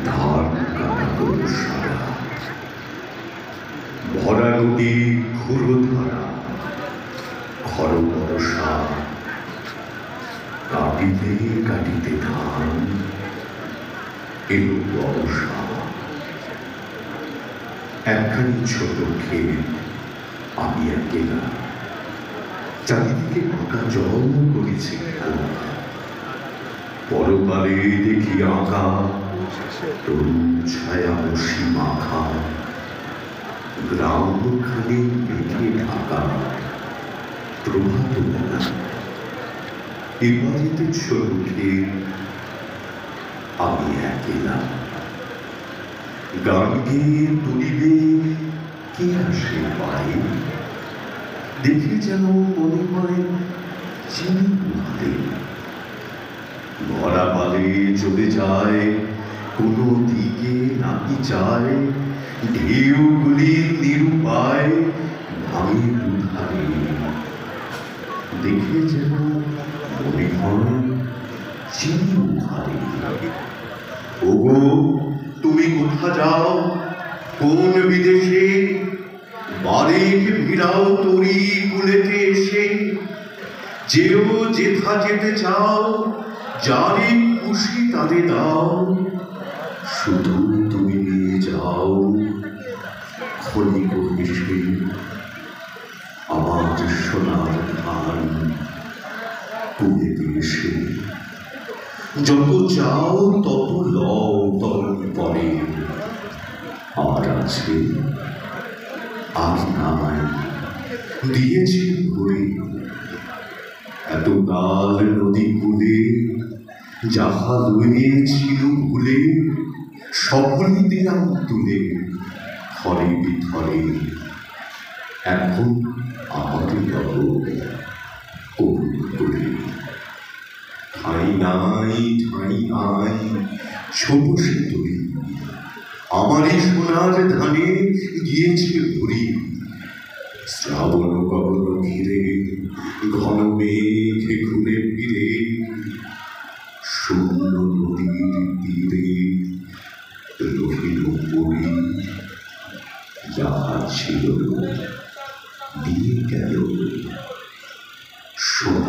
ধান কাটা সারা ভরা নদী ঘুরো ধারা খর বর্ষা কাটিতে কাটিতে ধান এলো বর্ষা। একখানি ছোট ক্ষেত আমি একেলা, চারিদিকে আঁকা জল করেছে খেলা। পরকালে দেখি আঁকা তরুণ ছায়া বসি মাখা, গ্রামখানি মেঘে ঢাকা প্রভাত বেলা। এবারেতে ছোট ক্ষেত আমি একেলা, গান গেয়ে তুলিবে কে আসে পায়ে। দেখে যেন মনে হয় চিনি হাতে, ভরা পালে চলে যায় কোনো দিকে নাকি যায়। ঢেউগুলি নিরুপায় ভাঙে দুধারে, দেখে যেন মনে হয় চিনি হাতে। ওগো তুমি কোথা যাও কোন বিদেশে, বারেক ভিড়াও তরি কুলেতে এসে। যেও যেথা যেতে চাও, যারে খুশি তারে দাও। শুধু তুমি নিয়ে যাও ক্ষণিক হেসে আমার সোনার ধান কুলেতে এসে। যত চাও তত লও তরণ পরে, আর আছে আর নাই দিয়েছি ভরে। এতকাল নদী কূলে যাহা লইয়েছিল ভুলে, সকলই দিলাম তুলে থরে বিথরে। এখন আমার লব করুণ করে। ঠাঁই নাই ঠাঁই নাই ছোট সে তরি, আমারই সোনার ধানে গিয়েছে ভরি। শ্রাবণ গগন ঘিরে ঘন মেঘে ঘুরে ফিরে, শূন্য নদীর তীরে রহিল পরি। যাহা ছিল দিয়ে গেল সোনা।